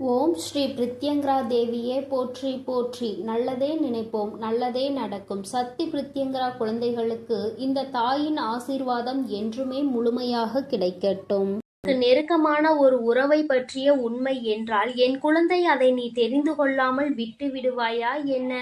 ஓம் ஸ்ரீ பிரித்யங்கரா தேவியே போற்றி போற்றி. நல்லதே நினைப்போம், நல்லதே நடக்கும். சக்தி பிரித்யங்கரா குழந்தைகளுக்கு இந்த தாயின் ஆசீர்வாதம் என்றுமே முழுமையாக கிடைக்கட்டும். நெருக்கமான ஒரு உறவை பற்றிய உண்மை என்றால் என் குழந்தை, அதை நீ தெரிந்து கொள்ளாமல் விட்டு விடுவாயா என்ன?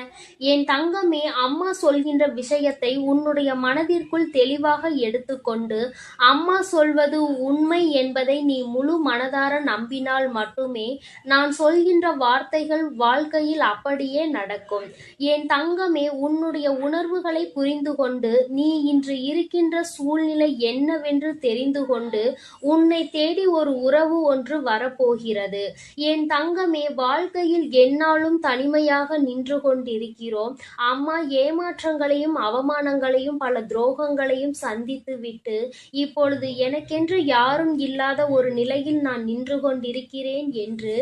என் தங்கமே, அம்மா சொல்கின்ற விஷயத்தை உன்னுடைய மனதிற்குள் தெளிவாக எடுத்துக்கொண்டு அம்மா சொல்வது உண்மை என்பதை நீ முழு மனதார நம்பினால் மட்டுமே நான் சொல்கின்ற வார்த்தைகள் வாழ்க்கையில் அப்படியே நடக்கும். என் தங்கமே, உன்னுடைய உணர்வுகளை புரிந்து கொண்டு நீ இன்று இருக்கின்ற சூழ்நிலை என்னவென்று தெரிந்து கொண்டு உன்னை தேடி ஒரு உறவு ஒன்று வரப்போகிறது. என் தங்கமே, வாழ்க்கையில் எந்நாளும் தனிமையாக நின்று கொண்டிருக்கிறோம். அம்மா ஏமாற்றங்களையும் அவமானங்களையும் பல துரோகங்களையும் சந்தித்து விட்டு இப்பொழுது எனக்கென்று யாரும் இல்லாத ஒரு நிலையில் நான் நின்று கொண்டிருக்கிறேன் என்று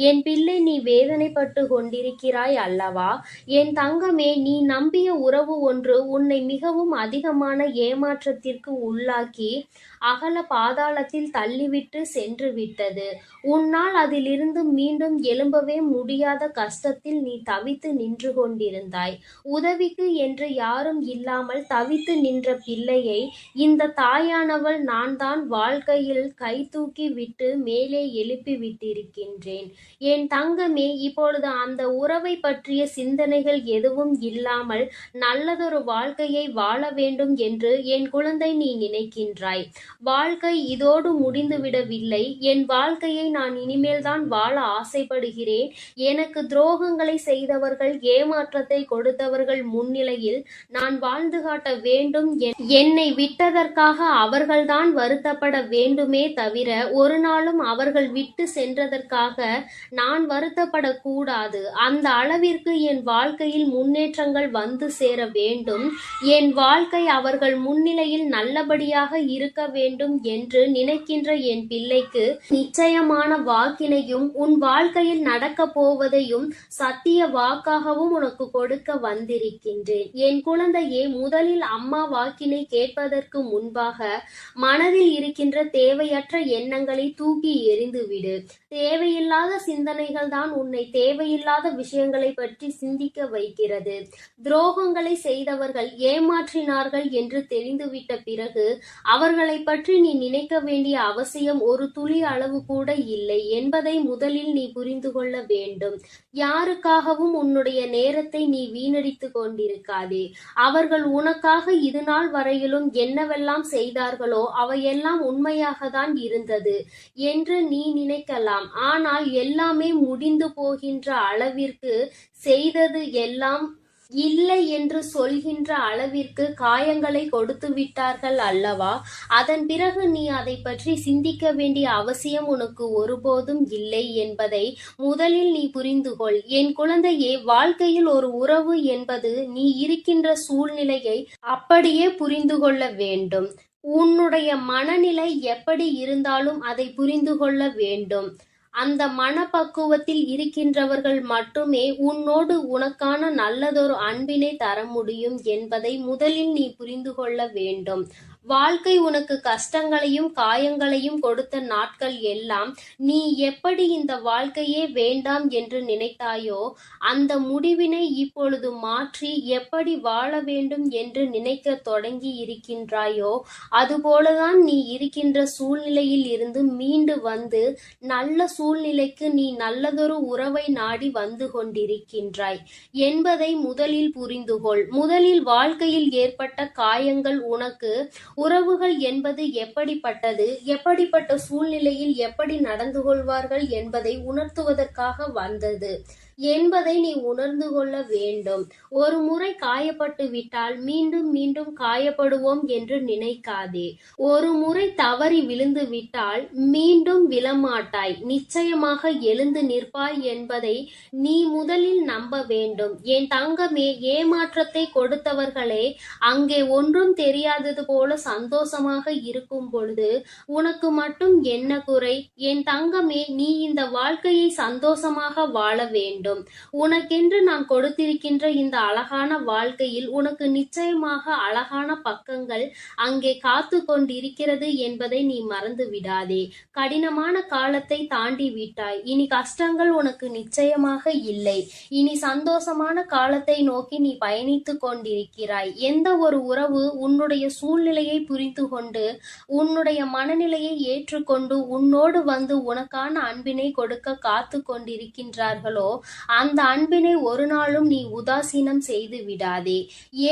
என் பிள்ளை நீ வேதனைப்பட்டு கொண்டிருக்கிறாய் அல்லவா? என் தங்கமே, நீ நம்பிய உறவு ஒன்று உன்னை மிகவும் அதிகமான ஏமாற்றத்திற்கு உள்ளாக்கி அகல பாதாளத்தில் தள்ளிவிட்டு சென்று விட்டது. உன்னால் அதிலிருந்து மீண்டும் எழும்பவே முடியாத கஷ்டத்தில் நீ தவித்து நின்று கொண்டிருந்தாய். உதவிக்கு என்று யாரும் இல்லாமல் தவித்து நின்ற பிள்ளையை இந்த தாயானவள் நான் தான் வாழ்க்கையில் கை தூக்கி விட்டு மேலே எழுப்பி விட்டிருக்கின்றேன். என் தங்கமே, இப்பொழுது அந்த உறவை பற்றிய சிந்தனைகள் எதுவும் இல்லாமல் நல்லதொரு வாழ்க்கையை வாழ வேண்டும் என்று என் குழந்தை நீ நினைக்கின்றாய். வாழ்க்கை இதோடு முடிந்துவிடவில்லை. என் வாழ்க்கையை நான் இனிமேல் தான் வாழ ஆசைப்படுகிறேன். எனக்கு துரோகங்களை செய்தவர்கள், ஏமாற்றத்தை கொடுத்தவர்கள் முன்னிலையில் நான் வாழ்ந்து காட்ட வேண்டும். என்னை விட்டதற்காக அவர்கள்தான் வருத்தப்பட வேண்டுமே தவிர ஒரு நாளும் அவர்கள் விட்டு சென்றதற்காக நான் வருத்தப்படக்கூடாது. அந்த அளவிற்கு என் வாழ்க்கையில் முன்னேற்றங்கள் வந்து சேர வேண்டும். என் வாழ்க்கை அவர்கள் முன்னிலையில் நல்லபடியாக இருக்க வேண்டும் என்று நினைக்கின்ற என் பிள்ளைக்கு நிச்சயமான வாக்கினையும் உன் வாழ்க்கையில் நடக்க போவதையும் சத்திய வாக்காகவும் உனக்கு கொடுக்க வந்திருக்கின்றேன். என் குழந்தையே, முதலில் அம்மா வாக்கினை கேட்பதற்கு முன்பாக மனதில் இருக்கின்ற தேவையற்ற எண்ணங்களை தூக்கி எறிந்துவிடு. தேவையில்லாத சிந்தனைகள் தான் உன்னை தேவையில்லாத விஷயங்களை பற்றி சிந்திக்க வைக்கிறது. துரோகங்களை செய்தவர்கள், ஏமாற்றினார்கள் என்று தெரிந்துவிட்ட பிறகு அவர்களை பற்றி நீ நினைக்க வேண்டிய அவசியம் ஒரு துளி அளவு கூட இல்லை என்பதை முதலில் நீ புரிந்து கொள்ள வேண்டும். யாருக்காகவும் உன்னுடைய நேரத்தை நீ வீணடித்து கொண்டிருக்காதே. அவர்கள் உனக்காக இது நாள் வரையிலும் என்னவெல்லாம் செய்தார்களோ அவையெல்லாம் உண்மையாக தான் இருந்தது என்று நீ நினைக்கலாம். ஆனால் எல்லாமே முடிந்து போகின்ற அளவிற்கு செய்தது எல்லாம் இல்லை என்று சொல்கின்ற அளவிற்கு காயங்களை கொடுத்து விட்டார்கள் அல்லவா? அதன் பிறகு நீ அதை பற்றி சிந்திக்க வேண்டிய அவசியம் உனக்கு ஒருபோதும் இல்லை என்பதை முதலில் நீ புரிந்து கொள். என் குழந்தையே, வாழ்க்கையில் ஒரு உறவு என்பது நீ இருக்கின்ற சூழ்நிலையை அப்படியே புரிந்து கொள்ள வேண்டும். உன்னுடைய மனநிலை எப்படி இருந்தாலும் அதை புரிந்து கொள்ள வேண்டும். அந்த மனப்பக்குவத்தில் இருக்கின்றவர்கள் மட்டுமே உன்னோடு உனக்கான நல்லதொரு அன்பினை தர முடியும் என்பதை முதலில் நீ புரிந்து கொள்ள வேண்டும். வாழ்க்கை உனக்கு கஷ்டங்களையும் காயங்களையும் கொடுத்த நாட்கள் எல்லாம் நீ எப்படி இந்த வாழ்க்கையே வேண்டாம் என்று நினைத்தாயோ அந்த முடிவினை இப்பொழுது மாற்றி எப்படி வாழ வேண்டும் என்று நினைக்க தொடங்கி இருக்கின்றாயோ அதுபோலதான் நீ இருக்கின்ற சூழ்நிலையில் இருந்து மீண்டு வந்து நல்ல சூழ்நிலைக்கு நீ நல்லதொரு உறவை நாடி வந்து கொண்டிருக்கின்றாய் என்பதை முதலில் புரிந்துகொள். முதலில் வாழ்க்கையில் ஏற்பட்ட காயங்கள் உனக்கு உறவுகள் என்பது எப்படிப்பட்டது, எப்படிப்பட்ட சூழ்நிலையில் எப்படி நடந்து கொள்வார்கள் என்பதை உணர்த்துவதற்காக வந்தது என்பதை நீ உணர்ந்து கொள்ள வேண்டும். ஒரு முறை காயப்பட்டு விட்டால் மீண்டும் மீண்டும் காயப்படுவோம் என்று நினைக்காதே. ஒரு முறை தவறி விழுந்து விட்டால் மீண்டும் விழமாட்டாய், நிச்சயமாக எழுந்து நிற்பாய் என்பதை நீ முதலில் நம்ப வேண்டும். என் தங்கமே, ஏமாற்றத்தை கொடுத்தவர்களே அங்கே ஒன்றும் தெரியாதது போல சந்தோஷமாக இருக்கும் பொழுது உனக்கு மட்டும் என்ன குறை? என் தங்கமே, நீ இந்த வாழ்க்கையை சந்தோஷமாக வாழ வேண்டும். வேண்டும். உனக்கென்று நான் கொடுத்திருக்கின்ற இந்த அழகான வாழ்க்கையில் உனக்கு நிச்சயமாக அழகான பக்கங்கள் அங்கே காத்து கொண்டிருக்கிறது என்பதை நீ மறந்து விடாதே. கடினமான காலத்தை தாண்டி விட்டாய். இனி கஷ்டங்கள் உனக்கு நிச்சயமாக இல்லை. இனி சந்தோஷமான காலத்தை நோக்கி நீ பயணித்துக் கொண்டிருக்கிறாய். எந்த ஒரு உறவு உன்னுடைய சூழ்நிலையை புரிந்து கொண்டு உன்னுடைய மனநிலையை ஏற்றுக்கொண்டு உன்னோடு வந்து உனக்கான அன்பினை கொடுக்க காத்து கொண்டிருக்கின்றார்களோ அந்த அன்பினை ஒரு நாளும் நீ உதாசீனம் செய்து விடாதே.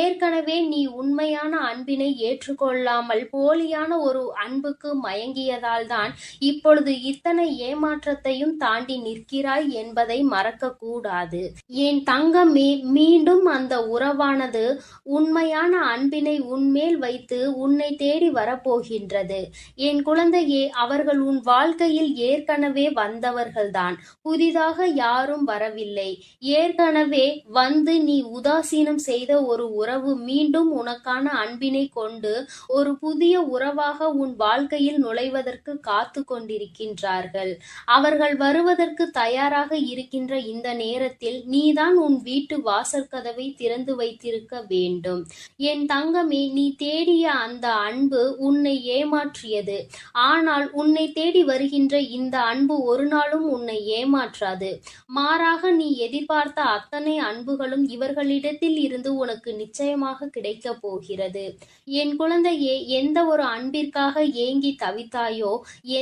ஏற்கனவே நீ உண்மையான அன்பினை ஏற்றுக்கொள்ளாமல் போலியான ஒரு அன்புக்கு மயங்கியதால் தான் இப்பொழுது இத்தனை ஏமாற்றத்தையும் தாண்டி நிற்கிறாய் என்பதை மறக்க கூடாது. என் தங்கமே, மீண்டும் அந்த உறவானது உண்மையான அன்பினை உன்மேல் வைத்து உன்னை தேடி வரப்போகின்றது. என் குழந்தையே, அவர்கள் உன் வாழ்க்கையில் ஏற்கனவே வந்தவர்கள்தான். புதிதாக யாரும் வரவில்லை. ஏற்கனவே வந்து நீ உதாசீனம் செய்த ஒரு உறவு மீண்டும் உனக்கான அன்பினை கொண்டு ஒரு புதிய உறவாக உன் வாழ்க்கையில் நுழைவதற்கு காத்து கொண்டிருக்கின்றார்கள். அவர்கள் வருவதற்கு தயாராக இருக்கின்ற இந்த நேரத்தில் நீதான் உன் வீட்டு வாசற்கதவை திறந்து வைத்திருக்க வேண்டும். என் தங்கமே, நீ தேடிய அந்த அன்பு உன்னை ஏமாற்றியது. ஆனால் உன்னை தேடி வருகின்ற இந்த அன்பு ஒரு நாளும் உன்னை ஏமாற்றாது. மாறாக நீ எதிர்பார்த்த அத்தனை அன்புகளும் இவர்களிடத்தில் இருந்து உனக்கு நிச்சயமாக கிடைக்க போகிறது. என் குழந்தையே, எந்த ஒரு அன்பிற்காக ஏங்கி தவித்தாயோ,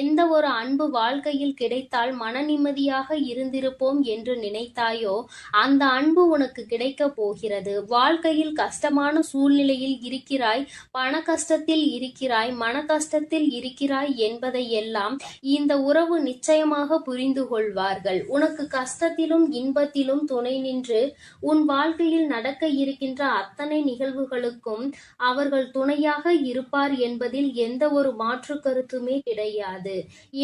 எந்த ஒரு அன்பு வாழ்க்கையில் கிடைத்தால் மன நிம்மதியாக இருந்திருப்போம் என்று நினைத்தாயோ அந்த அன்பு உனக்கு கிடைக்க போகிறது. வாழ்க்கையில் கஷ்டமான சூழ்நிலையில் இருக்கிறாய், பண கஷ்டத்தில் இருக்கிறாய், மன கஷ்டத்தில் இருக்கிறாய் என்பதை எல்லாம் இந்த உறவு நிச்சயமாக புரிந்து கொள்வார்கள். உனக்கு கஷ்டத்திலும் இன்பத்திலும் துணை நின்று உன் வாழ்க்கையில் நடக்க இருக்கின்ற அத்தனை நிகழ்வுகளுக்கும் அவர்கள் துணையாக இருப்பார் என்பதில் எந்த ஒரு மாற்று கருத்துமே கிடையாது.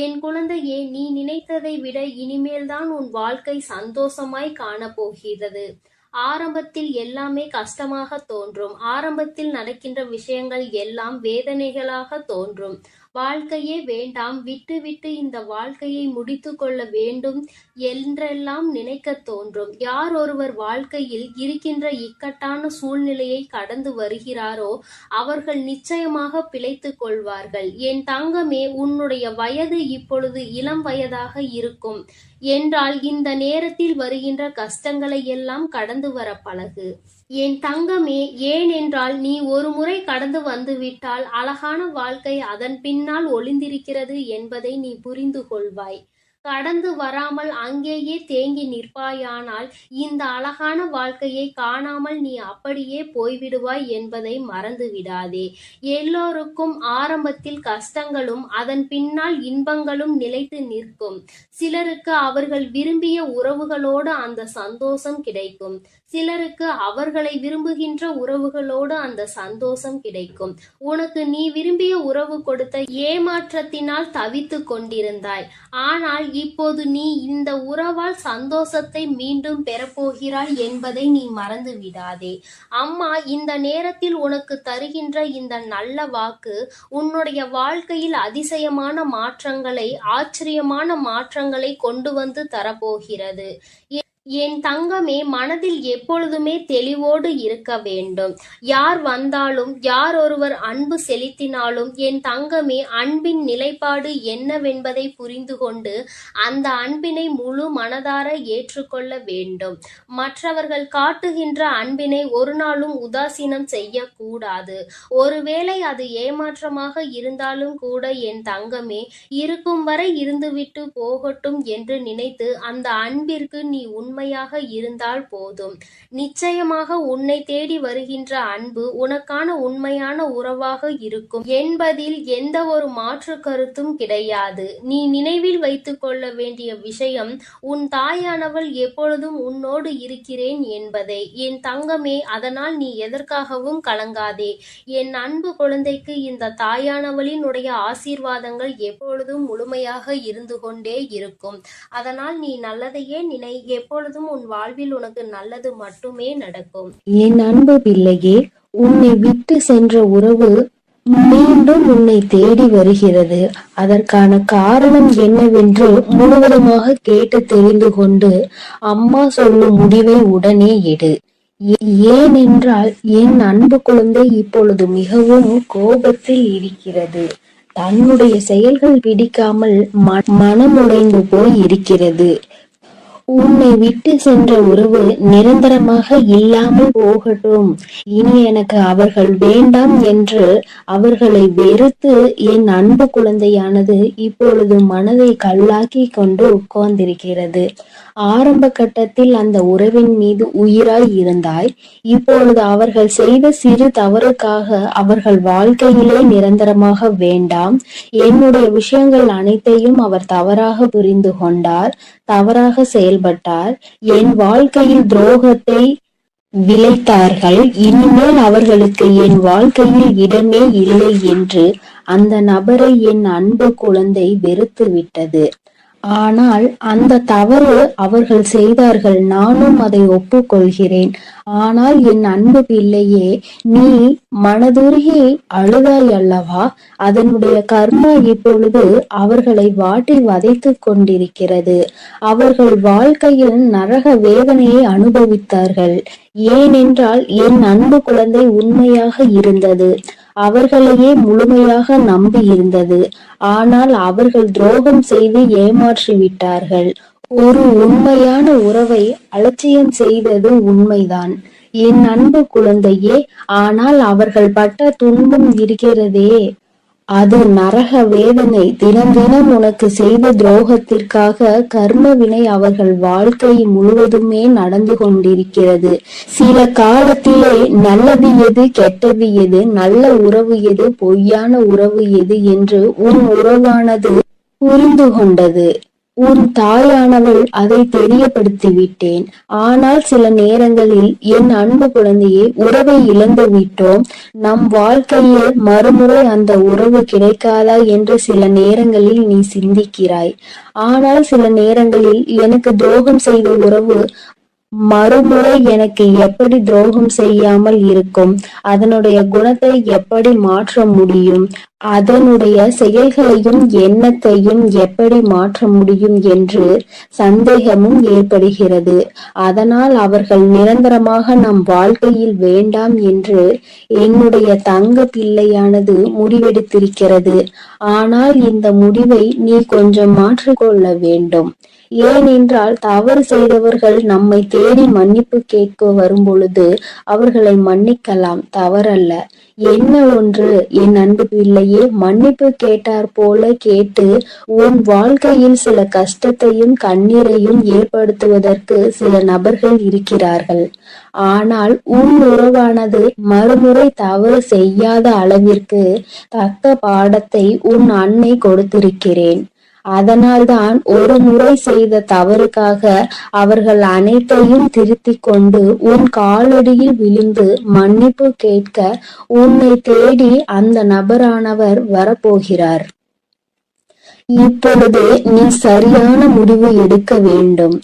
என் குழந்தையே, நீ நினைத்ததை விட இனிமேல்தான் உன் வாழ்க்கை சந்தோஷமாய் காணப்போகிறது. ஆரம்பத்தில் எல்லாமே கஷ்டமாக தோன்றும். ஆரம்பத்தில் நடக்கின்ற விஷயங்கள் எல்லாம் வேதனைகளாக தோன்றும். வாழ்க்கையே வேண்டாம், விட்டு விட்டு இந்த வாழ்க்கையை முடித்து கொள்ள வேண்டும் என்றெல்லாம் நினைக்க தோன்றும். யார் ஒருவர் வாழ்க்கையில் இருக்கின்ற இக்கட்டான சூழ்நிலையை கடந்து வருகிறாரோ அவர்கள் நிச்சயமாக பிழைத்து கொள்வார்கள். என் தங்கமே, உன்னுடைய வயது இப்பொழுது இளம் வயதாக இருக்கும் என்றால் இந்த நேரத்தில் வருகின்ற கஷ்டங்களை எல்லாம் கடந்து வர பழகு. என் தங்கமே, ஏனென்றால் நீ ஒரு முறை கடந்து வந்துவிட்டால் அழகான வாழ்க்கை அதன் பின்னால் ஒளிந்திருக்கிறது என்பதை நீ புரிந்து கொள்வாய். கடந்து வராமல் அங்கேயே தேங்கி நிற்பாயானால் இந்த அழகான வாழ்க்கையை காணாமல் நீ அப்படியே போய்விடுவாய் என்பதை மறந்து விடாதே. எல்லோருக்கும் ஆரம்பத்தில் கஷ்டங்களும் அதன் பின்னால் இன்பங்களும் நிலைத்து நிற்கும். சிலருக்கு அவர்கள் விரும்பிய உறவுகளோடு அந்த சந்தோஷம் கிடைக்கும். சிலருக்கு அவர்களை விரும்புகின்ற உறவுகளோடு அந்த சந்தோஷம் கிடைக்கும். உனக்கு நீ விரும்பிய உறவு கொடுத்த ஏமாற்றத்தினால் தவித்து கொண்டிருந்தாய். ஆனால் இப்போது நீ இந்த உறவால் சந்தோஷத்தை மீண்டும் பெறப்போகிறாய் என்பதை நீ மறந்து விடாதே. அம்மா இந்த நேரத்தில் உனக்கு தருகின்ற இந்த நல்ல வாக்கு உன்னுடைய வாழ்க்கையில் அதிசயமான மாற்றங்களை, ஆச்சரியமான மாற்றங்களை கொண்டு வந்து தரப்போகிறது. என் தங்கமே, மனதில் எப்பொழுதுமே தெளிவோடு இருக்க வேண்டும். யார் வந்தாலும் யார் ஒருவர் அன்பு செலுத்தினாலும் என் தங்கமே, அன்பின் நிலைப்பாடு என்னவென்பதை புரிந்து கொண்டு அந்த அன்பினை முழு மனதார ஏற்றுக்கொள்ள வேண்டும். மற்றவர்கள் காட்டுகின்ற அன்பினை ஒரு நாளும் உதாசீனம் செய்யக்கூடாது. ஒருவேளை அது ஏமாற்றமாக இருந்தாலும் கூட என் தங்கமே, இருக்கும் வரை இருந்துவிட்டு போகட்டும் என்று நினைத்து அந்த அன்பிற்கு நீ உண்மையாக இருந்தால் போதும். நிச்சயமாக உன்னை தேடி வருகின்ற அன்பு உனக்கான உண்மையான உறவாக இருக்கும் என்பதில் எந்த ஒரு மாற்று கருத்தும் கிடையாது. நீ நினைவில் வைத்துக் கொள்ள வேண்டிய விஷயம், உன் தாயானவள் எப்பொழுதும் உன்னோடு இருக்கிறேன் என்பதை. என் தங்கமே, அதனால் நீ எதற்காகவும் கலங்காதே. என் அன்பு குழந்தைக்கு இந்த தாயானவளினுடைய ஆசீர்வாதங்கள் எப்பொழுதும் முழுமையாக இருந்து கொண்டே இருக்கும். அதனால் நீ நல்லதையே நினை. எப்பொழுதும் உன் வாழ்வில் உனக்கு நல்லது மட்டுமே நடக்கும். என் அன்பு பிள்ளையே, உன்னை விட்டு சென்ற உறவு மீண்டும் உன்னை தேடி வருகிறது. அதற்கான காரணம் என்னவென்று முழுவதுமாக கேட்டு தெரிந்து கொண்டு அம்மா சொல்லும் முடிவை உடனே எடு. ஏனென்றால் என் அன்பு குழந்தை இப்பொழுது மிகவும் கோபத்தில் இருக்கிறது. தன்னுடைய செயல்கள் பிடிக்காமல் மனமுடைந்து போய் இருக்கிறது. உன்னை விட்டு சென்ற உறவு நிரந்தரமாக இல்லாமல் போகட்டும், இனி எனக்கு அவர்கள் வேண்டாம் என்று அவர்களை வெறுத்து என் அன்பு குழந்தையானது இப்பொழுது மனதை கல்லாக்கி கொண்டு உட்கார்ந்திருக்கிறது. ஆரம்ப கட்டத்தில் அந்த உறவின் மீது உயிராய் இருந்தாய். இப்பொழுது அவர்கள் செய்த சிறு தவறுக்காக அவர்கள் வாழ்க்கையிலே நிரந்தரமாக வேண்டாம். என்னுடைய விஷயங்கள் அனைத்தையும் அவர் தவறாக புரிந்து கொண்டார், தவறாக செயல்பட்டார், என் வாழ்க்கையில் துரோகத்தை விளைத்தார்கள். இனிமேல் அவர்களுக்கு என் வாழ்க்கையில் இடமே இல்லை என்று அந்த நபரை என் அன்பு குழந்தை வெறுத்து விட்டது. ஆனால் அந்த தவறு அவர்கள் செய்தார்கள், நானும் அதை ஒப்புக்கொள்கிறேன். ஆனால் என் அன்பு பிள்ளையே, நீ மனதுருகி அழுதாய் அல்லவா? அதனுடைய கர்மா இப்பொழுது அவர்களை வாட்டி வதைத்து கொண்டிருக்கிறது. அவர்கள் வாழ்க்கையில் நரக வேதனையை அனுபவித்தார்கள். ஏனென்றால் என் அன்பு குழந்தை உண்மையாக இருந்தது, அவர்களையே முழுமையாக நம்பி இருந்தது. ஆனால் அவர்கள் துரோகம் செய்து ஏமாற்றி விட்டார்கள். ஒரு உண்மையான உறவை அலட்சியம் செய்தது உண்மைதான் என் அன்பு குழந்தையே. ஆனால் அவர்கள் பட்ட துன்பம் இருக்கிறதே, அது நரக வேதனை. தினம் தினம் உனக்கு செய்த துரோகத்திற்காக கர்ம வினை அவர்கள் வாழ்க்கை முழுவதுமே நடந்து கொண்டிருக்கிறது. சில காலத்திலே நல்லது எது, கெட்டது எது, நல்ல உறவு எது, பொய்யான உறவு எது என்று உன் உறவானது புரிந்து கொண்டது. உன் தாயானவள் அதை தெரியப்படுத்தி விட்டேன். ஆனால் சில நேரங்களில் என் அன்பு குழந்தையே, உறவை இழந்து விட்டோம், நம் வாழ்க்கையில் மறுமுறை அந்த உறவு கிடைக்காதா என்று சில நேரங்களில் நீ சிந்திக்கிறாய். ஆனால் சில நேரங்களில் எனக்கு துரோகம் செய்த உறவு மறுமுறை எனக்கு எப்படி துரோகம் செய்யாமல் இருக்கும், அதனுடைய குணத்தை எப்படி மாற்ற முடியும், அதனுடைய செயல்களையும் எண்ணத்தையும் எப்படி மாற்ற முடியும் என்று சந்தேகமும் ஏற்படுகிறது. அதனால் அவர்கள் நிரந்தரமாக நம் வாழ்க்கையில் வேண்டாம் என்று என்னுடைய தங்க பிள்ளையானது முடிவெடுத்திருக்கிறது. ஆனால் இந்த முடிவை நீ கொஞ்சம் மாற்றிக்கொள்ள வேண்டும். ஏனென்றால் தவறு செய்தவர்கள் நம்மை தேடி மன்னிப்பு கேட்க வரும் பொழுது அவர்களை மன்னிக்கலாம், தவறல்ல. என்ன ஒன்று என் அன்பு பிள்ளையே, மன்னிப்பு கேட்டார் போல கேட்டு உன் வாழ்க்கையில் சில கஷ்டத்தையும் கண்ணீரையும் ஏற்படுத்துவதற்கு சில நபர்கள் இருக்கிறார்கள். ஆனால் உன் உறவானது மறுமுறை தவறு செய்யாத அளவிற்கு தக்க பாடத்தை உன் அன்னை கொடுத்திருக்கிறேன். அதனால்தான் ஒரு முறை செய்த தவறுக்காக அவர்கள் அனைத்தையும் திருத்திக் கொண்டு உன் காலடியில் விழுந்து மன்னிப்பு கேட்க உன்னை தேடி அந்த நபரானவர் வரப்போகிறார். இப்பொழுது நீ சரியான முடிவு எடுக்க வேண்டும்.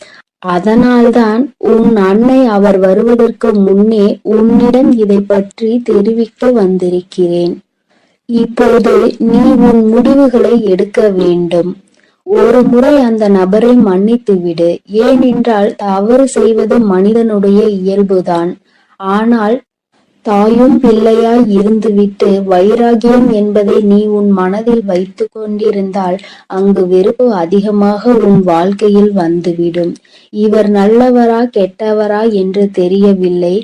அதனால்தான் உன் அன்னை அவர் வருவதற்கு முன்னே உன்னிடம் இதை பற்றி தெரிவிக்க வந்திருக்கிறேன். இப்போது நீ உன் முடிவுகளை எடுக்க வேண்டும். ஒரு முறை அந்த நபரை மன்னித்து விடு. ஏனென்றால் தவறு செய்வது மனிதனுடைய இயல்புதான். ஆனால் தாயும் பிள்ளையாய் இருந்துவிட்டு வைராகியம் என்பதை நீ உன் மனதில் வைத்து கொண்டிருந்தால் அங்கு வெறுப்பு அதிகமாக உன் வாழ்க்கையில் வந்துவிடும். இவர் நல்லவரா கெட்டவரா என்று தெரியவில்லை,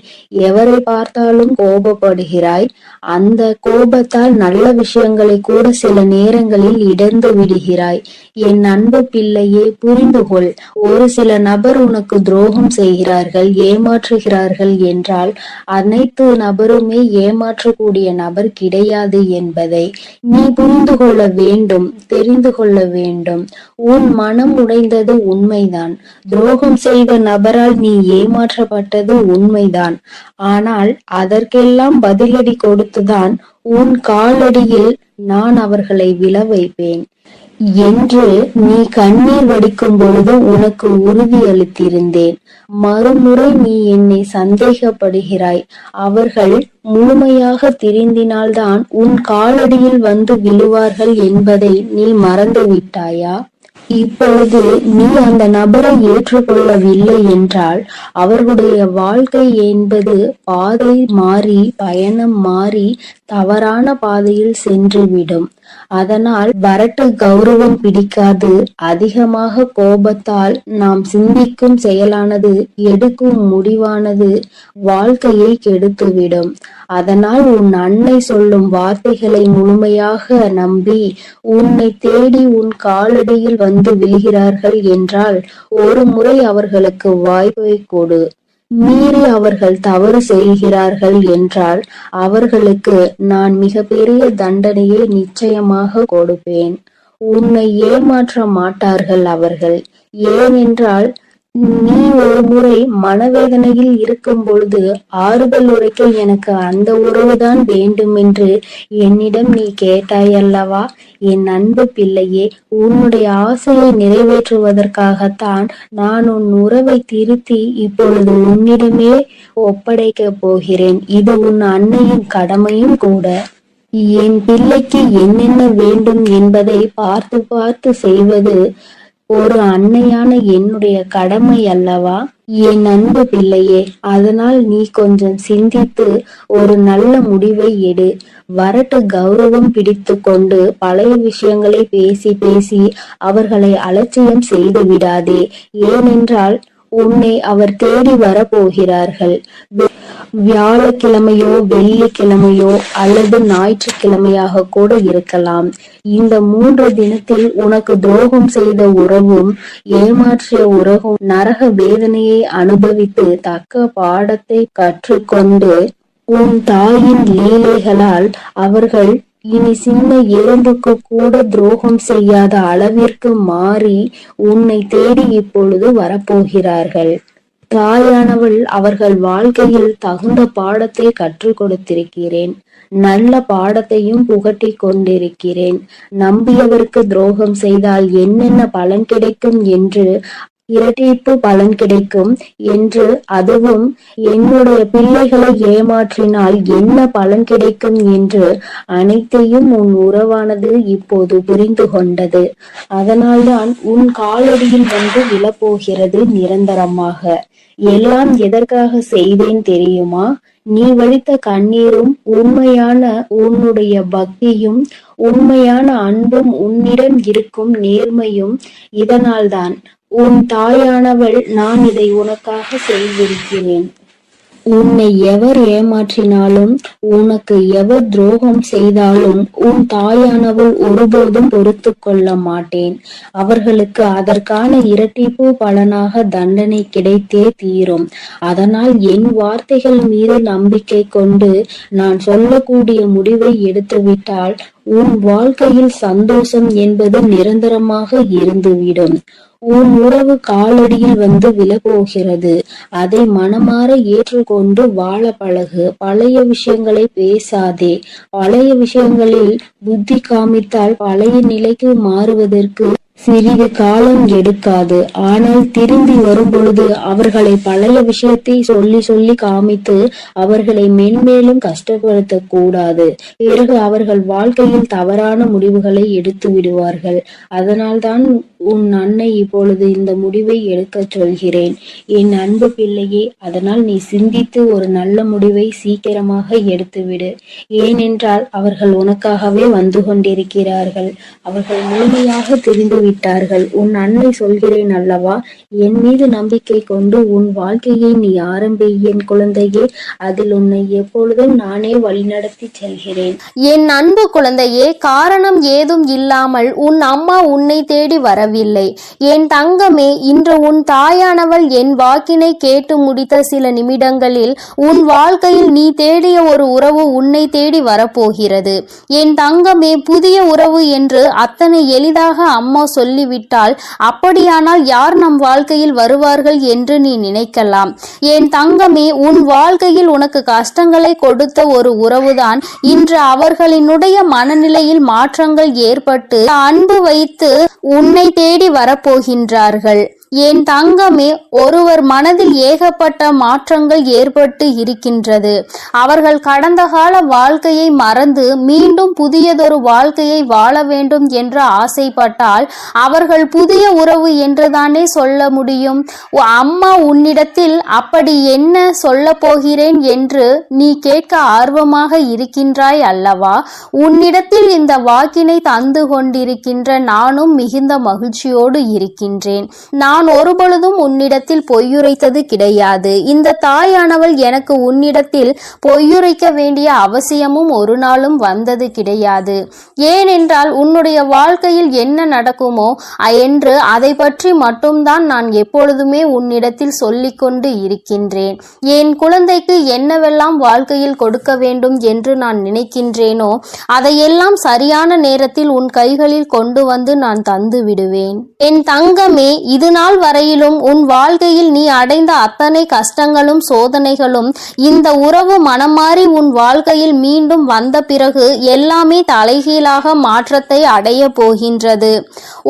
எவரை பார்த்தாலும் கோபப்படுகிறாய். அந்த கோபத்தால் நல்ல விஷயங்களை கூட சில நேரங்களில் இழந்து விடுகிறாய். என் அன்பு பிள்ளையே, புரிந்து கொள். ஒரு சில நபர் உனக்கு துரோகம் செய்கிறார்கள், ஏமாற்றுகிறார்கள் என்றால் அனைத்து நபருமே ஏமாற்றக்கூடிய நபர் கிடையாது என்பதை நீ புரிந்து கொள்ள வேண்டும், தெரிந்து கொள்ள வேண்டும். உன் மனம் உடைந்தது உண்மைதான். துரோகம் செய்த நபரால் நீ ஏமாற்றப்பட்டது உண்மைதான். ஆனால் அதற்கெல்லாம் பதிலடி கொடுத்துதான் உன் காலடியில் நான் அவர்களை விழ வைப்பேன் என்று நீ கண்ணீர் வடிக்கும் பொழுது உனக்கு உறுதியளித்திருந்தேன். மறுமுறை நீ என்னை சந்தேகப்படுகிறாய். அவர்கள் முழுமையாக திருந்தினால்தான் உன் காலடியில் வந்து விழுவார்கள் என்பதை நீ மறந்து விட்டாயா? இப்பொழுது நீ அந்த நபரை ஏற்றுக்கொள்ளவில்லை என்றால் அவர்களுடைய வாழ்க்கை என்பது பாதை மாறி, பயணம் மாறி தவறான பாதையில் சென்றுவிடும். அதனால் வரட்டு கௌரவம் பிடிக்காது. அதிகமாக கோபத்தால் நாம் சிந்திக்கும் செயலானது, எடுக்கும் முடிவானது வாழ்க்கையை கெடுத்துவிடும். அதனால் உன் அன்னை சொல்லும் வார்த்தைகளை முழுமையாக நம்பி உன்னை தேடி உன் காலடியில் வந்து விழுகிறார்கள் என்றால் ஒரு முறை அவர்களுக்கு வாய்ப்பை கொடு. மீறி அவர்கள் தவறு செய்கிறார்கள் என்றால் அவர்களுக்கு நான் மிகப்பெரிய தண்டனையை நிச்சயமாக கொடுப்பேன். உன்னை ஏமாற்ற மாட்டார்கள் அவர்கள். ஏனென்றால் நீ ஒரு முறை மனவேதனையில் இருக்கும் பொழுது ஆறுதல் உரைக்க எனக்கு அந்த உறவுதான் வேண்டும் என்று என்னிடம் நீ கேட்டாயல்லவா? என் அன்பு பிள்ளையே, உன்னுடைய ஆசையை நிறைவேற்றுவதற்காகத்தான் நான் உன் உறவை திருத்தி இப்பொழுது உன்னிடமே ஒப்படைக்கப் போகிறேன். இது உன் அன்னையின் கடமையும் கூட. என் பிள்ளைக்கு என்னென்ன வேண்டும் என்பதை பார்த்து பார்த்து செய்வது ஒரு அன்னையான என்னுடைய கடமை அல்லவா? என் அன்பு பிள்ளையே, அதனால் நீ கொஞ்சம் சிந்தித்து ஒரு நல்ல முடிவை எடு. வரட்டு கௌரவம் பிடித்து கொண்டு பழைய விஷயங்களை பேசி பேசி அவர்களை அலட்சியம் செய்து விடாதே. ஏனென்றால் உன்னை அவர் தேடி வரப்போகிறார்கள். வியாழக்கிழமையோ வெள்ளிக்கிழமையோ அல்லது ஞாயிற்றுக்கிழமையாக கூட இருக்கலாம். இந்த 3 தினத்தில் உனக்கு துரோகம் செய்த உறவும் ஏமாற்றிய உறவும் நரக வேதனையை அனுபவித்து தக்க பாடத்தை கற்றுக்கொண்டு உன் தாயின் லீலைகளால் அவர்கள் இனி சின்ன எறும்புக்கு கூட துரோகம் செய்யாத அளவிற்கு மாறி உன்னை தேடி இப்பொழுது வரப்போகிறார்கள். தாயானவள் அவர்கள் வாழ்க்கையில் தகுந்த பாடத்தை கற்றுக் கொடுத்திருக்கிறேன். நல்ல பாடத்தையும் புகட்டி கொண்டிருக்கிறேன். நம்பியவருக்கு துரோகம் செய்தால் என்னென்ன பலன் கிடைக்கும் என்று, இரட்டிப்பு பலன் கிடைக்கும் என்று, அதுவும் என்னுடைய பிள்ளைகளை ஏமாற்றினால் என்ன பலன் கிடைக்கும் என்று அனைத்தையும் உன் உறவானது இப்போது புரிந்து கொண்டது. அதனால்தான் உன் காலடியில் வந்து விழப்போகிறது நிரந்தரமாக. எல்லாம் எதற்காக செய்தேன் தெரியுமா? நீ வடித்த கண்ணீரும் உண்மையான உன்னுடைய பக்தியும் உண்மையான அன்பும் உன்னிடம் இருக்கும் நேர்மையும் இதனால்தான். உன் தாயானவள் நான் இதை உனக்காக செய்திருக்கிறேன். உன்னை எவர் ஏமாற்றினாலும் உனக்கு எவர் துரோகம் செய்தாலும் உன் தாயானவள் ஒருபோதும் பொறுத்து கொள்ள மாட்டேன். அவர்களுக்கு அதற்கான இரட்டிப்பு பலனாக தண்டனை கிடைத்தே தீரும். அதனால் என் வார்த்தைகள் மீது நம்பிக்கை கொண்டு நான் சொல்லக்கூடிய முடிவை எடுத்துவிட்டால் உன் வாழ்க்கையில் சந்தோஷம் என்பது நிரந்தரமாக இருந்துவிடும். உன் உறவு காலடியில் வந்து விழப்போகிறது. அதை மனமாற ஏற்றுக்கொண்டு வாழ பழகு. பழைய விஷயங்களை பேசாதே. பழைய விஷயங்களில் புத்தி காமித்தால் பழைய நிலைக்கு மாறுவதற்கு சிறிது காலம் எடுக்காது. ஆனால் திரும்பி வரும் பொழுது அவர்களை பழைய விஷயத்தை சொல்லி சொல்லி காமித்து அவர்களை மென்மேலும் கஷ்டப்படுத்த கூடாது. பிறகு அவர்கள் வாழ்க்கையில் தவறான முடிவுகளை எடுத்து விடுவார்கள். அதனால்தான் உன் அன்னை இப்பொழுது இந்த முடிவை எடுக்க சொல்கிறேன். என் அன்பு பிள்ளையே, அதனால் நீ சிந்தித்து ஒரு நல்ல முடிவை சீக்கிரமாக எடுத்துவிடு. ஏனென்றால் அவர்கள் உனக்காகவே வந்து கொண்டிருக்கிறார்கள். அவர்கள் முழுமையாக தெரிந்து விட்டார்கள். உன் அன்னை சொல்கிறேன் அல்லவா, என் மீது நம்பிக்கை கொண்டு உன் வாழ்க்கையை நீ ஆரம்பி என் குழந்தையே. அதில் உன்னை எப்பொழுதும் நானே வழிநடத்தி செல்கிறேன். என் அன்பு குழந்தையே, காரணம் ஏதும் இல்லாமல் உன் அம்மா உன்னை தேடி வரவில்லை. என் தங்கமே, இன்று உன் தாயானவள் என் வாக்கினை கேட்டு முடித்த சில நிமிடங்களில் உன் வாழ்க்கையில் நீ தேடிய ஒரு உறவு உன்னை தேடி வரப்போகிறது. என் தங்கமே, புதிய உறவு என்று அத்தனை எளிதாக அம்மா சொல்லிவிட்டால் அப்படியானால் யார் நம் வாழ்க்கையில் வருவார்கள் என்று நீ நினைக்கலாம். என் தங்கமே, உன் வாழ்க்கையில் உனக்கு கஷ்டங்களை கொடுத்த ஒரு உறவுதான் இன்று அவர்களினுடைய மனநிலையில் மாற்றங்கள் ஏற்பட்டு அன்பு வைத்து உன்னை தேடி வரப்போகின்றார்கள். என் தங்கமே, ஒருவர் மனதில் ஏகப்பட்ட மாற்றங்கள் ஏற்பட்டு இருக்கின்றது. அவர்கள் கடந்த கால வாழ்க்கையை மறந்து மீண்டும் புதியதொரு வாழ்க்கையை வாழ வேண்டும் என்று ஆசைப்பட்டால் அவர்கள் புதிய உறவு என்றுதானே சொல்ல முடியும். அம்மா உன்னிடத்தில் அப்படி என்ன சொல்ல போகிறேன் என்று நீ கேட்க ஆர்வமாக இருக்கின்றாய் அல்லவா? உன்னிடத்தில் இந்த வாக்கினை தந்து கொண்டிருக்கின்ற நானும் மிகுந்த மகிழ்ச்சியோடு இருக்கின்றேன். நான் ஒருபொழுதும் உன்னிடத்தில் பொய்யுரைத்தது கிடையாது. இந்த தாயானவள் எனக்கு உன்னிடத்தில் பொய்யுரைக்க வேண்டிய அவசியமும் ஒரு நாளும் வந்தது கிடையாது. ஏனென்றால் உன்னுடைய வாழ்க்கையில் என்ன நடக்குமோ என்று அதை பற்றி மட்டும்தான் நான் எப்பொழுதுமே உன்னிடத்தில் சொல்லிக்கொண்டு இருக்கின்றேன். என் குழந்தைக்கு என்னவெல்லாம் வாழ்க்கையில் கொடுக்க வேண்டும் என்று நான் நினைக்கின்றேனோ அதையெல்லாம் சரியான நேரத்தில் உன் கைகளில் கொண்டு வந்து நான் தந்து விடுவேன். என் தங்கமே, இது நாள் வரையிலும் உன் வாழ்க்கையில் நீ அடைந்த அத்தனை கஷ்டங்களும் சோதனைகளும் இந்த உறவு மனமாறி உன் வாழ்க்கையில் மீண்டும் வந்த பிறகு எல்லாமே தலைகீழாக மாற்றத்தை அடைய போகின்றது.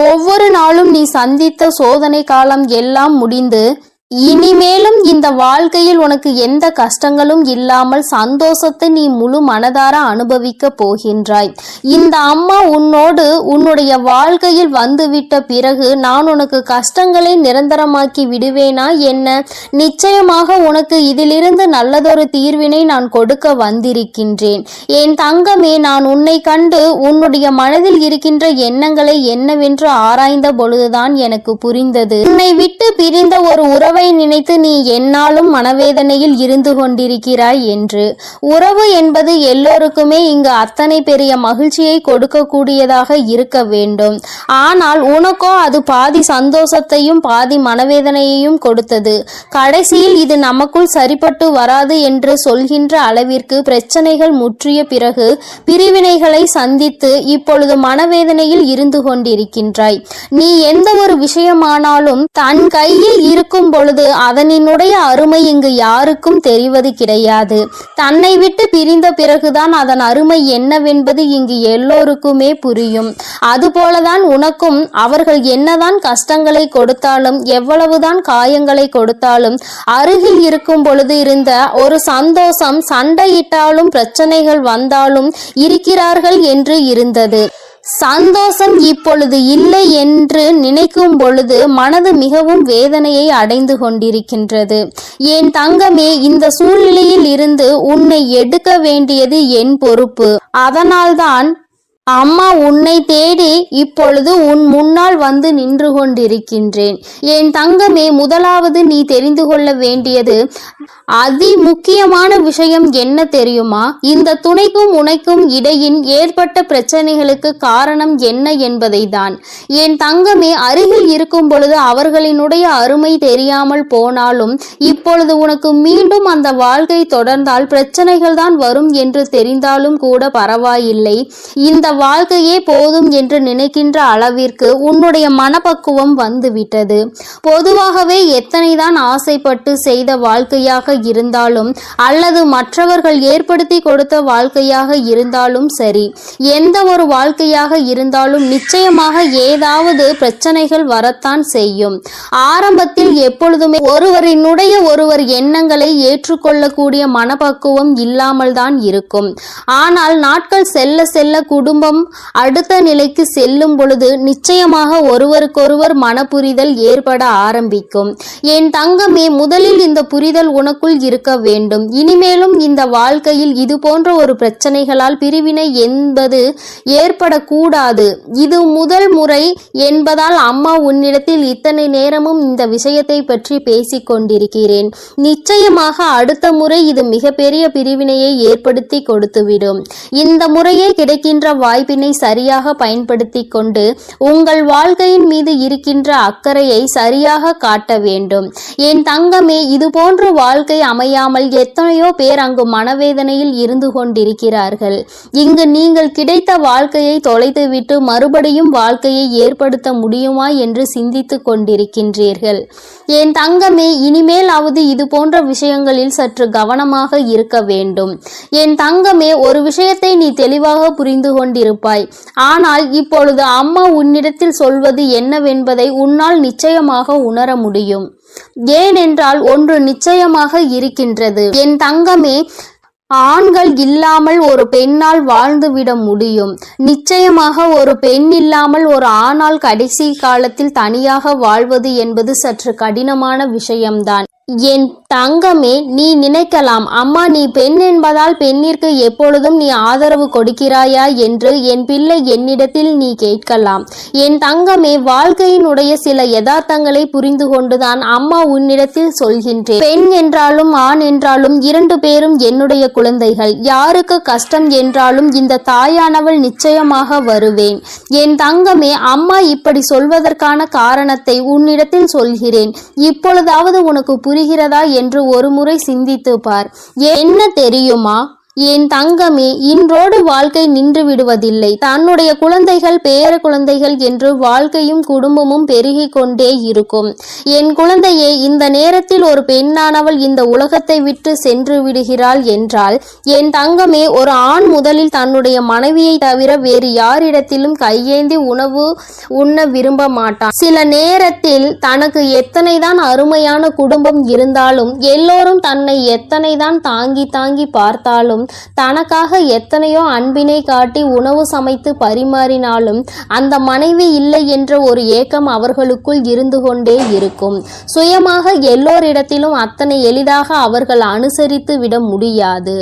ஒவ்வொரு நாளும் நீ சந்தித்த சோதனை காலம் எல்லாம் முடிந்து இனிமேலும் இந்த வாழ்க்கையில் உனக்கு எந்த கஷ்டங்களும் இல்லாமல் சந்தோஷத்தை நீ முழு மனதார அனுபவிக்க போகின்றாய். இந்த அம்மா உன்னோடு உன்னுடைய வாழ்க்கையில் வந்துவிட்ட பிறகு நான் உனக்கு கஷ்டங்களை நிரந்தரமாக்கி விடுவேனா என்ன? நிச்சயமாக உனக்கு இதிலிருந்து நல்லதொரு தீர்வினை நான் கொடுக்க வந்திருக்கின்றேன். என் தங்கமே, நான் உன்னை கண்டு உன்னுடைய மனதில் இருக்கின்ற எண்ணங்களை என்னவென்று ஆராய்ந்த பொழுதுதான் எனக்கு புரிந்தது. உன்னை விட்டு பிரிந்த ஒரு உறவை நினைத்து நீ என்னாலும் மனவேதனையில் இருந்து கொண்டிருக்கிறாய் என்று. உறவு என்பது எல்லோருக்குமே இங்கு அத்தனை பெரிய மகிழ்ச்சியை கொடுக்கக்கூடியதாக இருக்க வேண்டும். ஆனால் உனக்கோ அது பாதி சந்தோஷத்தையும் பாதி மனவேதனையையும் கொடுத்தது. கடைசியில் இது நமக்குள் சரிப்பட்டு வராது என்று சொல்கின்ற அளவிற்கு பிரச்சனைகள் முற்றிய பிறகு பிரிவினைகளை சந்தித்து இப்பொழுது மனவேதனையில் இருந்து கொண்டிருக்கின்றாய். நீ எந்த ஒரு விஷயமானாலும் தன் கையில் இருக்கும் பொழுது அதனினுடைய அருமை இங்கு யாருக்கும் தெரிவது கிடையாது. தன்னை விட்டு பிரிந்த பிறகுதான் அதன் அருமை என்னவென்பது இங்கு எல்லோருக்குமே புரியும். அதுபோலதான் உனக்கும் அவர்கள் என்னதான் கஷ்டங்களை கொடுத்தாலும் எவ்வளவுதான் காயங்களை கொடுத்தாலும் அருகில் இருக்கும் பொழுது இருந்த ஒரு சந்தோஷம் சண்டையிட்டாலும் பிரச்சனைகள் வந்தாலும் இருக்கிறார்கள் என்று இருந்தது. சந்தோஷம் இப்பொழுது இல்லை என்று நினைக்கும் பொழுது மனது மிகவும் வேதனையை அடைந்து கொண்டிருக்கின்றது. என் தங்கமே, இந்த சூழ்நிலையில் இருந்து உன்னை எடுக்க வேண்டியது என் பொறுப்பு. அதனால்தான் அம்மா உன்னை தேடி இப்பொழுது உன் முன்னால் வந்து நின்று கொண்டிருக்கின்றேன். என் தங்கமே, முதலாவது நீ தெரிந்து கொள்ள வேண்டியது அதி முக்கியமான விஷயம் என்ன தெரியுமா? இந்த துணைக்கும் உனக்கும் இடையில் ஏற்பட்ட பிரச்சனைகளுக்கு காரணம் என்ன என்பதை தான். என் தங்கமே, அருகில் இருக்கும் பொழுது அவர்களினுடைய அருமை தெரியாமல் போனாலும் இப்பொழுது உனக்கு மீண்டும் அந்த வாழ்க்கை தொடர்ந்தால் பிரச்சனைகள் தான் வரும் என்று தெரிந்தாலும் கூட பரவாயில்லை. இந்த வாழ்க்கையே போதும் என்று நினைக்கின்ற அளவிற்கு உன்னுடைய மனப்பக்குவம் வந்துவிட்டது. பொதுவாகவே எத்தனைதான் ஆசைப்பட்டு செய்த வாழ்க்கையாக இருந்தாலும் அல்லது மற்றவர்கள் ஏற்படுத்தி கொடுத்த வாழ்க்கையாக இருந்தாலும் சரி, எந்த ஒரு வாழ்க்கையாக இருந்தாலும் நிச்சயமாக ஏதாவது பிரச்சனைகள் வரத்தான் செய்யும். ஆரம்பத்தில் எப்பொழுதுமே ஒருவரினுடைய ஒருவர் எண்ணங்களை ஏற்றுக்கொள்ளக்கூடிய மனப்பக்குவம் இல்லாமல் தான் இருக்கும். ஆனால் நாட்கள் செல்ல செல்ல குடும்பம் அடுத்த நிலைக்கு செல்லும் பொழுது நிச்சயமாக ஒருவருக்கொருவர் மனப்புரிதல் ஏற்பட ஆரம்பிக்கும். என் தங்கமே, முதலில் இந்த புரிதல் உனக்குள் இருக்க வேண்டும். இனிமேலும் இந்த வாழ்க்கையில் இது போன்ற ஒரு பிரச்சனைகளால் பிரிவினை என்பது ஏற்படக்கூடாது. இது முதல் முறை என்பதால் அம்மா உன்னிடத்தில் இத்தனை நேரமும் இந்த விஷயத்தை பற்றி பேசிக் கொண்டிருக்கிறேன். நிச்சயமாக அடுத்த முறை இது மிகப்பெரிய பிரிவினையை ஏற்படுத்தி கொடுத்துவிடும். இந்த முறையே கிடைக்கின்ற வாய்ப்பினை சரியாக பயன்படுத்தி கொண்டு உங்கள் வாழ்க்கையின் மீது இருக்கின்ற அக்கறையை சரியாக காட்ட வேண்டும். என் தங்கமே, இது போன்ற வாழ்க்கை அமையாமல் எத்தனையோ பேர் அங்கு மனவேதனையில் இருந்து கொண்டிருக்கிறார்கள். இங்கு நீங்கள் கிடைத்த வாழ்க்கையை தொலைத்துவிட்டு மறுபடியும் வாழ்க்கையை ஏற்படுத்த முடியுமா என்று சிந்தித்துக் கொண்டிருக்கின்றீர்கள். என் தங்கமே, இனிமேலாவது இது போன்ற விஷயங்களில் சற்று கவனமாக இருக்க வேண்டும். என் தங்கமே, ஒரு விஷயத்தை நீ தெளிவாக புரிந்து கொண்டிருப்பாய். ஆனால் இப்பொழுது அம்மா உன்னிடத்தில் சொல்வது என்னவென்பதை உன்னால் நிச்சயமாக உணர முடியும். ஏனென்றால் ஒன்று நிச்சயமாக இருக்கின்றது என் தங்கமே, ஆண்கள் இல்லாமல் ஒரு பெண்ணால் வாழ்ந்துவிட முடியும். நிச்சயமாக ஒரு பெண் இல்லாமல் ஒரு ஆணால் கடைசி காலத்தில் தனியாக வாழ்வது என்பது சற்று கடினமான விஷயம்தான். என் தங்கமே, நீ நினைக்கலாம், அம்மா நீ பெண் என்பதால் பெண்ணிற்கு எப்பொழுதும் நீ ஆதரவு கொடுக்கிறாயா என்று என் பிள்ளை என்னிடத்தில் நீ கேட்கலாம். என் தங்கமே, வாழ்க்கையினுடைய சில யதார்த்தங்களை புரிந்து கொண்டுதான் அம்மா உன்னிடத்தில் சொல்கின்றேன். பெண் என்றாலும் ஆண் என்றாலும் 2 பேரும் என்னுடைய குழந்தைகள். யாருக்கு கஷ்டம் என்றாலும் இந்த தாயானவள் நிச்சயமாக வருவேன். என் தங்கமே, அம்மா இப்படி சொல்வதற்கான காரணத்தை உன்னிடத்தில் சொல்கிறேன். இப்பொழுதாவது உனக்கு புரிகிறதா என்று ஒரு முறை சிந்தித்து பார். என்ன தெரியுமா என் தங்கமே, இன்றோடு வாழ்க்கை நின்று விடுவதில்லை. தன்னுடைய குழந்தைகள் பேர குழந்தைகள் என்று வாழ்க்கையும் குடும்பமும் பெருகி கொண்டே இருக்கும். என் குழந்தையே, இந்த நேரத்தில் ஒரு பெண்ணானவள் இந்த உலகத்தை விட்டு சென்று விடுகிறாள் என்றால் என் தங்கமே, ஒரு ஆண் முதலில் தன்னுடைய மனைவியை தவிர வேறு யாரிடத்திலும் கையேந்தி உணவு உண்ண விரும்ப மாட்டான். சில நேரத்தில் தனக்கு எத்தனைதான் அருமையான குடும்பம் இருந்தாலும், எல்லோரும் தன்னை எத்தனைதான் தாங்கி தாங்கி பார்த்தாலும், தனக்காக எத்தனையோ அன்பினை காட்டி உணவு சமைத்து பரிமாறினாலும் அந்த மனைவி இல்லை என்ற ஒரு ஏக்கம் அவர்களுக்குள் இருந்து கொண்டே இருக்கும். சுயமாக எல்லோரிடத்திலும் அத்தனை எளிதாக அவர்கள் அனுசரித்து விட முடியாது.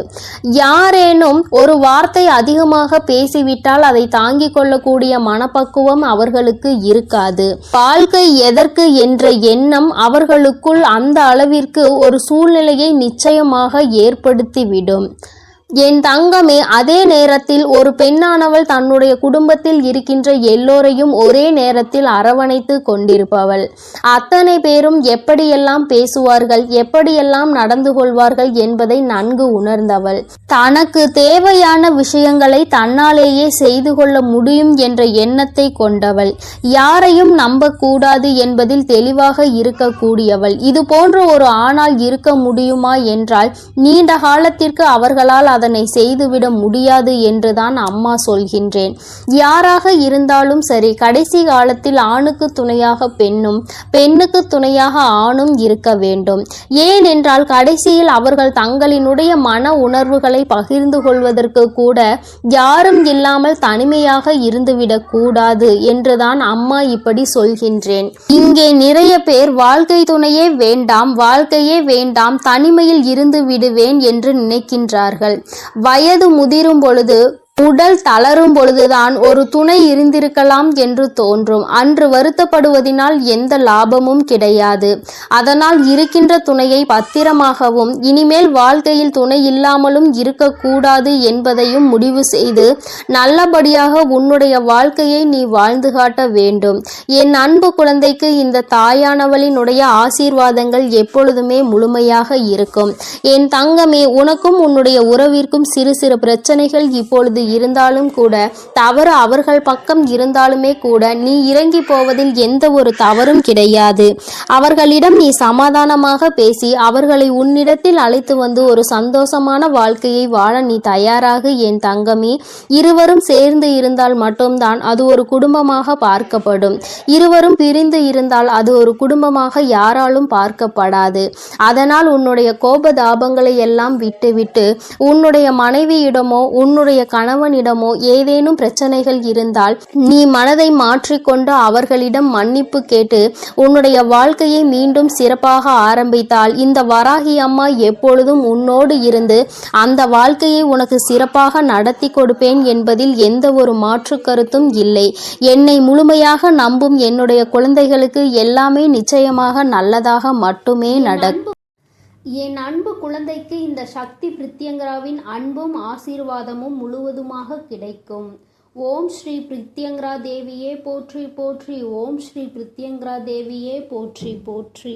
யாரேனும் ஒரு வார்த்தை அதிகமாக பேசிவிட்டால் அதை தாங்கிக் கொள்ளக்கூடிய மனப்பக்குவம் அவர்களுக்கு இருக்காது. வாழ்க்கை எதற்கு என்ற எண்ணம் அவர்களுக்குள் அந்த அளவிற்கு ஒரு சூழ்நிலையை நிச்சயமாக ஏற்படுத்திவிடும். என் தங்கமே, அதே நேரத்தில் ஒரு பெண்ணானவள் தன்னுடைய குடும்பத்தில் இருக்கின்ற எல்லோரையும் ஒரே நேரத்தில் அரவணைத்து கொண்டிருப்பவள். அத்தனை பேரும் எப்படியெல்லாம் பேசுவார்கள், எப்படியெல்லாம் நடந்து கொள்வார்கள் என்பதை நன்கு உணர்ந்தவள். தனக்கு தேவையான விஷயங்களை தன்னாலேயே செய்து கொள்ள முடியும் என்ற எண்ணத்தை கொண்டவள். யாரையும் நம்பக்கூடாது என்பதில் தெளிவாக இருக்கக்கூடியவள். இது போன்ற ஒரு ஆணால் இருக்க முடியுமா என்றால் நீண்ட காலத்திற்கு அவர்களால் அதனை செய்துவிட முடியாது என்றுதான் அம்மா சொல்கின்றேன். யாராக இருந்தாலும் சரி, கடைசி காலத்தில் ஆணுக்கு துணையாக பெண்ணும், பெண்ணுக்கு துணையாக ஆணும் இருக்க வேண்டும். ஏனென்றால் கடைசியில் அவர்கள் தங்களினுடைய மன உணர்வுகளை பகிர்ந்து கொள்வதற்கு கூட யாரும் இல்லாமல் தனிமையாக இருந்துவிடக் கூடாது என்றுதான் அம்மா இப்படி சொல்கின்றேன். இங்கே நிறைய பேர் வாழ்க்கை துணையே வேண்டாம், வாழ்க்கையே வேண்டாம், தனிமையில் இருந்து விடுவேன் என்று நினைக்கின்றார்கள். வயது முதிரும் பொழுது, உடல் தளரும் பொழுதுதான் ஒரு துணை இருந்திருக்கலாம் என்று தோன்றும். அன்று வருத்தப்படுவதனால் எந்த லாபமும் கிடையாது. அதனால் இருக்கின்ற துணையை பத்திரமாகவும் இனிமேல் வாழ்க்கையில் துணை இல்லாமலும் இருக்கக்கூடாது என்பதையும் முடிவு செய்து நல்லபடியாக உன்னுடைய வாழ்க்கையை நீ வாழ்ந்து காட்ட வேண்டும். என் அன்பு குழந்தைக்கு இந்த தாயானவளினுடைய ஆசீர்வாதங்கள் எப்பொழுதுமே முழுமையாக இருக்கும். என் தங்கமே, உனக்கும் உன்னுடைய உறவிற்கும் சிறு சிறு பிரச்சனைகள் இப்பொழுது இருந்தாலும் கூட, தவறு அவர்கள் பக்கம் இருந்தாலுமே கூட நீ இறங்கி போவதில் எந்த ஒரு தவறும் கிடையாது. அவர்களிடம் நீ சமாதானமாக பேசி அவர்களை உன்னிடத்தில் அழைத்து வந்து ஒரு சந்தோஷமான வாழ்க்கையை வாழ நீ தயாராக என் தங்கமே. இருவரும் சேர்ந்து இருந்தால் மட்டும்தான் அது ஒரு குடும்பமாக பார்க்கப்படும். இருவரும் பிரிந்து இருந்தால் அது ஒரு குடும்பமாக யாராலும் பார்க்கப்படாது. அதனால் உன்னுடைய கோபதாபங்களை எல்லாம் விட்டுவிட்டு உன்னுடைய மனைவியிடமோ உன்னுடைய கணவனிடமோ ஏதேனும் பிரச்சனைகள் இருந்தால் நீ மனதை மாற்றிக்கொண்டு அவர்களிடம் மன்னிப்பு கேட்டு உன்னுடைய வாழ்க்கையை மீண்டும் சிறப்பாக ஆரம்பித்தால் இந்த வராகி அம்மா எப்பொழுதும் உன்னோடு இருந்து அந்த வாழ்க்கையை உனக்கு சிறப்பாக நடத்தி கொடுப்பேன் என்பதில் எந்த ஒரு மாற்று கருத்தும் இல்லை. என்னை முழுமையாக நம்பும் என்னுடைய குழந்தைகளுக்கு எல்லாமே நிச்சயமாக நல்லதாக மட்டுமே நடக்கும். என் அன்பு குழந்தைக்கு இந்த சக்தி பிரித்யங்கராவின் அன்பும் ஆசீர்வாதமும் முழுவதுமாக கிடைக்கும். ஓம் ஸ்ரீ பிரித்யங்கரா தேவியே போற்றி போற்றி. ஓம் ஸ்ரீ பிரித்யங்கரா தேவியே போற்றி போற்றி.